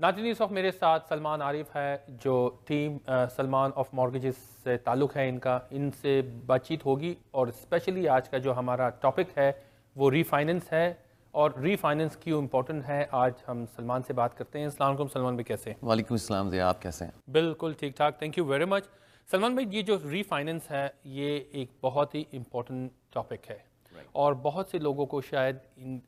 नाज़रीन ऑफ मेरे साथ सलमान आरिफ है जो टीम सलमान ऑफ मॉर्गेजेस से ताल्लुक़ है इनका, इनसे बातचीत होगी और स्पेशली आज का जो हमारा टॉपिक है वो रीफाइनेंस है और रीफाइनेंस क्यों इम्पोर्टेंट है। आज हम सलमान से बात करते हैं। अस्सलाम वालेकुम सलमान भाई, कैसे हैं? वालेकुम अस्सलाम जी, आप कैसे हैं? बिल्कुल ठीक ठाक, thank you very much. Salman भाई, ये जो रीफाइनेंस है ये एक बहुत ही इम्पोर्टेंट टॉपिक है और बहुत से लोगों को शायद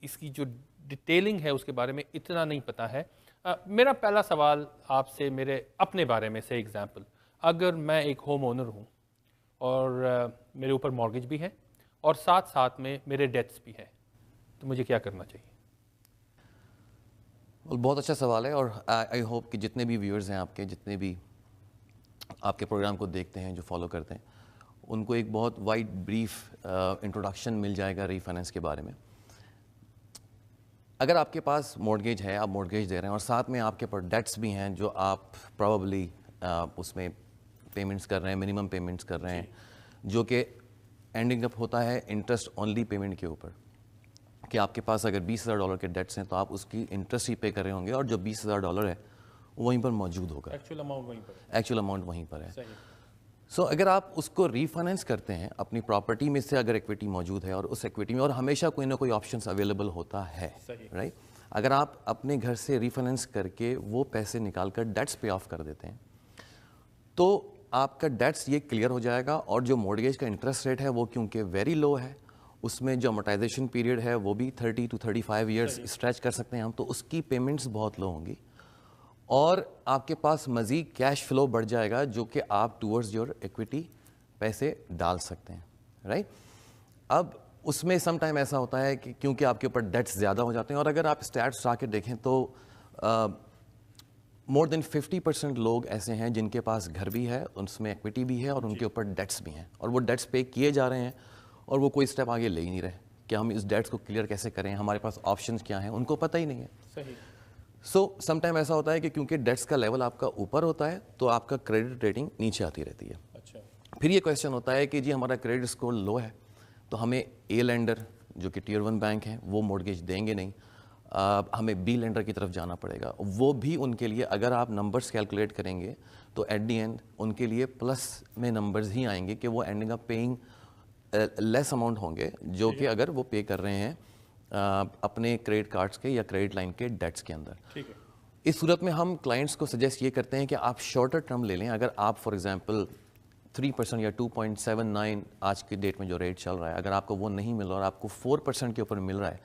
इसकी जो डिटेलिंग है उसके बारे में इतना नहीं पता है। मेरा पहला सवाल आपसे मेरे अपने बारे में से एग्जांपल, अगर मैं एक होम ओनर हूँ और मेरे ऊपर मॉर्गेज भी है और साथ साथ में मेरे डेट्स भी हैं, तो मुझे क्या करना चाहिए? बहुत अच्छा सवाल है और आई होप कि जितने भी व्यूअर्स हैं आपके, जितने भी आपके प्रोग्राम को देखते हैं, जो फॉलो करते हैं, उनको एक बहुत वाइड ब्रीफ इंट्रोडक्शन मिल जाएगा रीफाइनेंस के बारे में। अगर आपके पास मॉर्गेज है, आप मॉर्गेज दे रहे हैं और साथ में आपके पास डेट्स भी हैं जो आप प्रॉबली उसमें पेमेंट्स कर रहे हैं, मिनिमम पेमेंट्स कर रहे हैं, जो कि एंडिंग अप होता है इंटरेस्ट ओनली पेमेंट के ऊपर, कि आपके पास अगर $20,000 के डेट्स हैं तो आप उसकी इंटरेस्ट ही पे कर रहे होंगे और जो $20,000 है वहीं पर मौजूद होगा। एक्चुअल अमाउंट वहीं पर है। सो अगर आप उसको रीफाइनेंस करते हैं, अपनी प्रॉपर्टी में से अगर इक्विटी मौजूद है और उस इक्विटी में, और हमेशा कोई ना कोई ऑप्शंस अवेलेबल होता है, राइट? अगर आप अपने घर से रीफाइनेंस करके वो पैसे निकाल कर डेट्स पे ऑफ कर देते हैं तो आपका डेट्स ये क्लियर हो जाएगा और जो मॉर्गेज का इंटरेस्ट रेट है वो क्योंकि वेरी लो है, उसमें जो अमोर्टाइजेशन पीरियड है वो भी 30 to 35 ईयर्स स्ट्रेच कर सकते हैं हम, तो उसकी पेमेंट्स बहुत लो होंगी और आपके पास मज़ीद कैश फ्लो बढ़ जाएगा जो कि आप टूवर्ड्स योर इक्विटी पैसे डाल सकते हैं, राइट? अब उसमें सम टाइम ऐसा होता है कि क्योंकि आपके ऊपर डेट्स ज़्यादा हो जाते हैं, और अगर आप स्टैट्स आके देखें तो मोर देन 50% लोग ऐसे हैं जिनके पास घर भी है, उसमें इक्विटी भी है और उनके ऊपर डेट्स भी हैं और वो डेट्स पे किए जा रहे हैं और वो कोई स्टेप आगे ले ही नहीं रहे कि हम इस डेट्स को क्लियर कैसे करें, हमारे पास ऑप्शंस क्या हैं, उनको पता ही नहीं है। सही। सो सम टाइम ऐसा होता है कि क्योंकि डेट्स का लेवल आपका ऊपर होता है तो आपका क्रेडिट रेटिंग नीचे आती रहती है। अच्छा। फिर ये क्वेश्चन होता है कि जी हमारा क्रेडिट स्कोर लो है तो हमें ए लेंडर जो कि टियर 1 बैंक है वो मॉर्गेज देंगे नहीं, हमें बी लेंडर की तरफ जाना पड़ेगा। वो भी उनके लिए अगर आप नंबर्स कैलकुलेट करेंगे तो एट दी एंड उनके लिए प्लस में नंबर्स ही आएंगे कि वो ending up paying less amount होंगे जो कि अगर वो पे कर रहे हैं अपने क्रेडिट कार्ड्स के या क्रेडिट लाइन के डेट्स के अंदर। ठीक है। इस सूरत में हम क्लाइंट्स को सजेस्ट ये करते हैं कि आप शॉर्टर टर्म ले लें। अगर आप फॉर एग्जांपल 3% या 2.79 आज की डेट में जो रेट चल रहा है, अगर आपको वो नहीं मिल रहा और आपको 4% के ऊपर मिल रहा है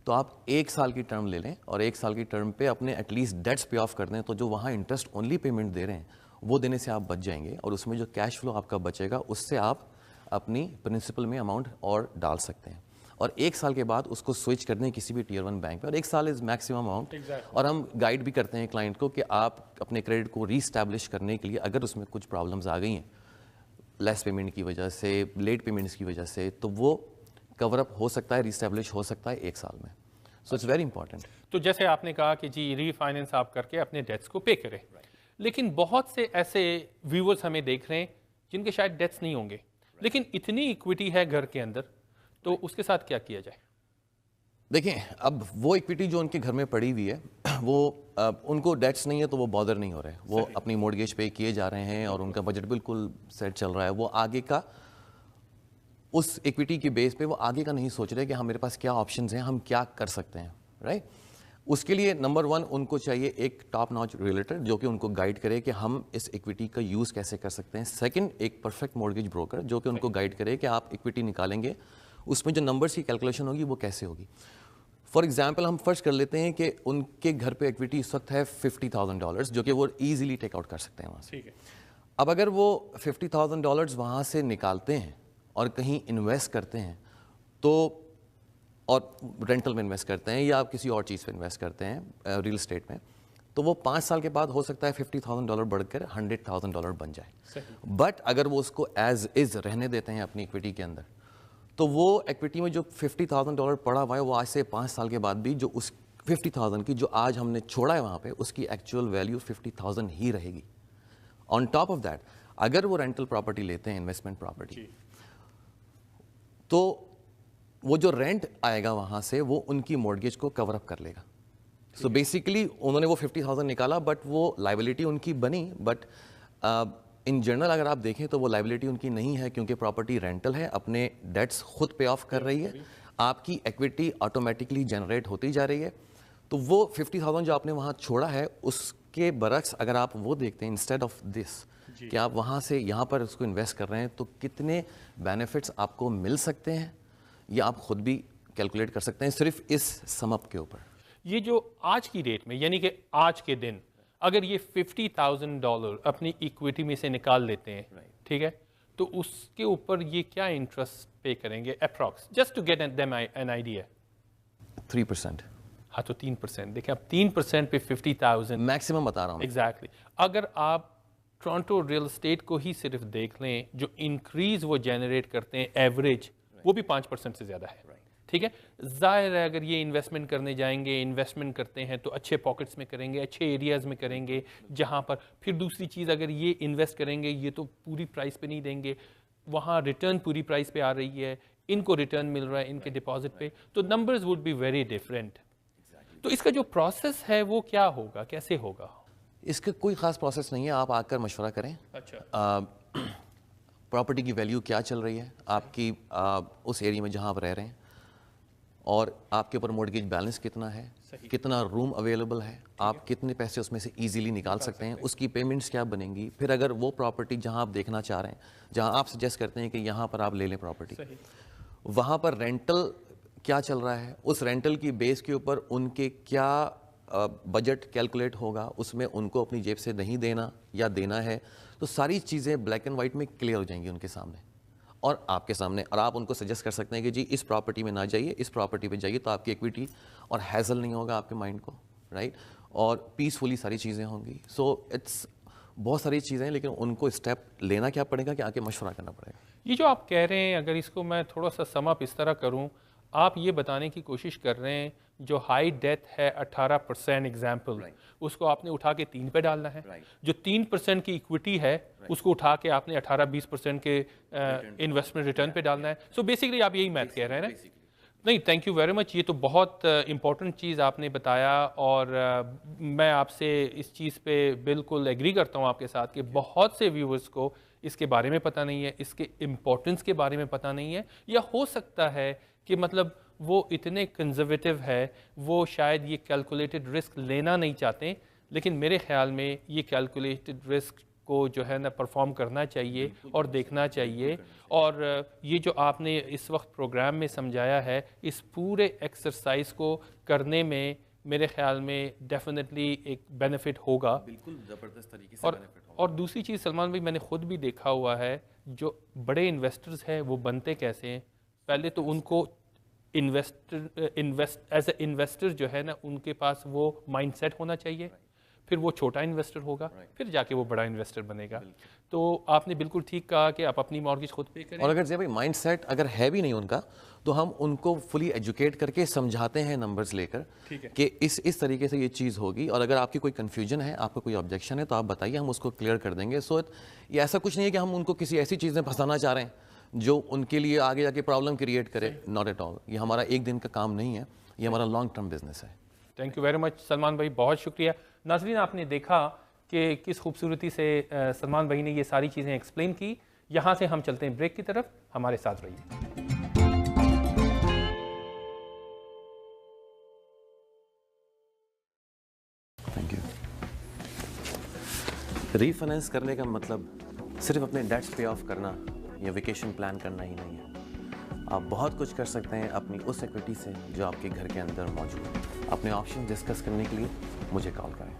तो आप 1 साल की टर्म ले लें और 1 साल की टर्म पे अपने एटलीस्ट डेट्स पे ऑफ कर दें, तो जो वहाँ इंटरेस्ट ओनली पेमेंट दे रहे हैं वो देने से आप बच जाएंगे और उसमें जो कैश फ्लो आपका बचेगा उससे आप अपनी प्रिंसिपल में अमाउंट और डाल सकते हैं और 1 साल के बाद उसको स्विच कर दें किसी भी टियर 1 बैंक पे, और 1 साल इज़ मैक्सिमम अमाउंट। और हम गाइड भी करते हैं क्लाइंट को कि आप अपने क्रेडिट को रीस्टैब्लिश करने के लिए अगर उसमें कुछ प्रॉब्लम्स आ गई हैं लेस पेमेंट की वजह से, लेट पेमेंट्स की वजह से, तो वो कवर अप हो सकता है, रीस्टैब्लिश हो सकता है 1 साल में। So it's very important. तो जैसे आपने कहा कि जी रीफाइनेंस आप करके अपने डेट्स को पे करें, लेकिन बहुत से ऐसे व्यूअर्स हमें देख रहे हैं जिनके शायद डेट्स नहीं होंगे लेकिन इतनी इक्विटी है घर के अंदर, तो उसके साथ क्या किया जाए? देखें, अब वो इक्विटी जो उनके घर में पड़ी हुई है वो उनको डेट्स नहीं है तो वो बॉदर नहीं हो रहे, वो अपनी मॉर्गेज पे किए जा रहे हैं और उनका बजट बिल्कुल सेट चल रहा है। वो आगे का उस इक्विटी के बेस पे वो आगे का नहीं सोच रहे कि हाँ मेरे पास क्या ऑप्शंस हैं, हम क्या कर सकते हैं, राइट? उसके लिए नंबर 1 उनको चाहिए एक टॉप नॉच रियल्टर जो कि उनको गाइड करे कि हम इस इक्विटी का यूज़ कैसे कर सकते हैं। सेकंड, एक परफेक्ट मॉर्गेज ब्रोकर जो कि उनको गाइड करे कि आप इक्विटी निकालेंगे उसमें जो नंबर्स की कैलकुलेशन होगी वो कैसे होगी। फॉर एग्जांपल हम फर्स्ट कर लेते हैं कि उनके घर पे इक्विटी इस वक्त है $50,000 जो कि वो ईजिली टेक आउट कर सकते हैं वहाँ से। ठीक है। अब अगर वो $50,000 वहाँ से निकालते हैं और कहीं इन्वेस्ट करते हैं तो, और रेंटल में इन्वेस्ट करते हैं या किसी और चीज़ पे इन्वेस्ट करते हैं रियल एस्टेट में, तो वो 5 साल के बाद हो सकता है $50,000 बढ़कर $100,000 बन जाए। बट अगर वो उसको एज इज़ रहने देते हैं अपनी इक्विटी के अंदर तो वो इक्विटी में जो $50,000 पड़ा हुआ है वो आज से 5 साल के बाद भी जो उस 50,000 की जो आज हमने छोड़ा है वहाँ पे उसकी एक्चुअल वैल्यू 50,000 ही रहेगी। ऑन टॉप ऑफ दैट अगर वो रेंटल प्रॉपर्टी लेते हैं, इन्वेस्टमेंट प्रॉपर्टी, तो वो जो रेंट आएगा वहाँ से वो उनकी मॉर्गेज को कवर अप कर लेगा। سو بیسیکلی انہوں نے وہ 50,000 نکالا, بٹ وہ لائبلٹی ان کی بنی, بٹ ان جنرل اگر آپ دیکھیں تو وہ لائبلٹی ان کی نہیں ہے, کیونکہ پراپرٹی رینٹل ہے, اپنے ڈیٹس خود پے آف کر رہی ہے, آپ کی ایکویٹی آٹومیٹکلی جنریٹ ہوتی جا رہی ہے. تو وہ 50,000 جو آپ نے وہاں چھوڑا ہے, اس کے برعکس اگر آپ وہ دیکھتے ہیں انسٹیڈ آف دس کہ آپ وہاں سے یہاں پر اس کو انویسٹ کر رہے ہیں, تو کتنے بینیفٹس آپ کو مل سکتے ہیں, یا آپ خود بھی کیلکولیٹ کر سکتے ہیں صرف اس سم اپ کے اوپر. یہ جو آج کی ڈیٹ میں, یعنی کہ آج کے دن اگر یہ $50,000 اپنی ایکویٹی میں سے نکال لیتے ہیں, ٹھیک ہے, تو اس کے اوپر یہ کیا انٹرسٹ پے کریں گے approx, just to get them an idea? 3%. ہاں, تو 3%. دیکھیں اب 3% پہ 50,000 میکسیمم بتا رہا ہوں. ایگزیکٹلی. اگر آپ ٹورانٹو ریئل اسٹیٹ کو ہی صرف دیکھ لیں, جو انکریز وہ جنریٹ کرتے ہیں ایوریج, وہ بھی 5% سے زیادہ ہے. ٹھیک ہے, ظاہر ہے اگر یہ انویسٹمنٹ کرنے جائیں گے, انویسٹمنٹ کرتے ہیں تو اچھے پاکٹس میں کریں گے, اچھے ایریاز میں کریں گے, جہاں پر پھر دوسری چیز اگر یہ انویسٹ کریں گے, یہ تو پوری پرائس پہ نہیں دیں گے, وہاں ریٹرن پوری پرائس پہ آ رہی ہے, ان کو ریٹرن مل رہا ہے ان کے ڈپازٹ پہ, تو numbers would be very different. تو اس کا جو پروسیس ہے وہ کیا ہوگا, کیسے ہوگا؟ اس کا کوئی خاص پروسیس نہیں ہے, آپ آ کر مشورہ کریں. اچھا, پراپرٹی کی ویلیو کیا چل رہی ہے آپ کی اس ایریا میں جہاں آپ رہ رہے ہیں, اور آپ کے اوپر مورگیج بیلنس کتنا ہے, کتنا روم اویلیبل ہے, آپ کتنے پیسے اس میں سے ایزیلی نکال سکتے ہیں, اس کی پیمنٹس کیا بنیں گی. پھر اگر وہ پراپرٹی جہاں آپ دیکھنا چاہ رہے ہیں, جہاں آپ سجیسٹ کرتے ہیں کہ یہاں پر آپ لے لیں پراپرٹی, وہاں پر رینٹل کیا چل رہا ہے, اس رینٹل کی بیس کے اوپر ان کے کیا بجٹ کیلکولیٹ ہوگا, اس میں ان کو اپنی جیب سے نہیں دینا یا دینا ہے, تو ساری چیزیں بلیک اینڈ وائٹ میں کلیئر ہو جائیں گی ان کے سامنے اور آپ کے سامنے, اور آپ ان کو سجیسٹ کر سکتے ہیں کہ جی اس پراپرٹی میں نہ جائیے, اس پراپرٹی پہ جائیے, تو آپ کی ایکویٹی اور ہیزل نہیں ہوگا آپ کے مائنڈ کو, رائٹ, اور پیسفلی ساری چیزیں ہوں گی. سو اٹس بہت ساری چیزیں ہیں, لیکن ان کو اسٹیپ لینا کیا پڑے گا کہ آگے مشورہ کرنا پڑے گا. یہ جو آپ کہہ رہے ہیں, اگر اس کو میں تھوڑا سا سم اپ اس طرح کروں, آپ یہ بتانے کی کوشش کر رہے ہیں جو ہائی ڈیتھ ہے 18% ایگزامپل, اس کو آپ نے اٹھا کے 3 پہ ڈالنا ہے, جو 3% کی ایکویٹی ہے اس کو اٹھا کے آپ نے 18-20% کے انویسٹمنٹ ریٹرن پہ ڈالنا ہے. سو بیسکلی آپ یہی میتھ کہہ رہے ہیں نا؟ نہیں, تھینک یو ویری مچ, یہ تو بہت امپورٹنٹ چیز آپ نے بتایا, اور میں آپ سے اس چیز پہ بالکل ایگری کرتا ہوں آپ کے ساتھ کہ بہت سے ویورز کو اس کے بارے میں پتہ نہیں ہے, اس کے امپورٹنس کے بارے میں پتہ نہیں ہے, یا ہو سکتا ہے کہ مطلب وہ اتنے کنزرویٹو ہے, وہ شاید یہ کیلکولیٹڈ رسک لینا نہیں چاہتے, لیکن میرے خیال میں یہ کیلکولیٹڈ رسک کو جو ہے نا پرفارم کرنا چاہیے اور دیکھنا چاہیے. اور یہ جو آپ نے اس وقت پروگرام میں سمجھایا ہے, اس پورے ایکسرسائز کو کرنے میں میرے خیال میں ڈیفینیٹلی ایک بینیفٹ ہوگا, بالکل زبردست طریقے سے بینیفٹ ہوگا. اور دوسری چیز سلمان بھائی, میں نے خود بھی دیکھا ہوا ہے, جو بڑے انویسٹرز ہیں وہ بنتے کیسے ہیں, پہلے تو ان کو ایز اے انویسٹر جو ہے نا ان کے پاس وہ مائنڈ سیٹ ہونا چاہیے, پھر وہ چھوٹا انویسٹر ہوگا, پھر جا کے وہ بڑا انویسٹر بنے گا. تو آپ نے بالکل ٹھیک کہا کہ آپ اپنی مارگیج خود پے کریں. اور اگر بھائی مائنڈ سیٹ اگر ہے بھی نہیں ان کا, تو ہم ان کو فلی ایجوکیٹ کر کے سمجھاتے ہیں نمبرز لے کر کہ اس طریقے سے یہ چیز ہوگی, اور اگر آپ کی کوئی کنفیوژن ہے, آپ کا کوئی آبجیکشن ہے, تو آپ بتائیے, ہم اس کو کلیئر کر دیں گے. سو یہ ایسا کچھ نہیں ہے کہ ہم ان کو کسی ایسی چیز میں پھنسانا چاہ رہے ہیں جو ان کے لیے آگے جا کے پرابلم کریٹ کرے. ناٹ ایٹ آل, یہ ہمارا ایک دن کا کام نہیں ہے, یہ ہمارا لانگ ٹرم بزنس ہے. Thank you very much Salman بھائی, بہت شکریہ. ناظرین, آپ نے دیکھا کہ کس خوبصورتی سے سلمان بھائی نے یہ ساری چیزیں ایکسپلین کی. یہاں سے ہم چلتے ہیں بریک کی طرف, ہمارے ساتھ رہیے. Thank you. ری فائنینس کرنے کا مطلب صرف اپنے ڈیٹس پے آف کرنا یا ویکیشن پلان کرنا ہی نہیں ہے. آپ بہت کچھ کر سکتے ہیں اپنی اس ایکویٹی سے جو آپ کے گھر کے اندر موجود ہے. اپنے آپشن ڈسکس کرنے کے لیے مجھے کال کریں.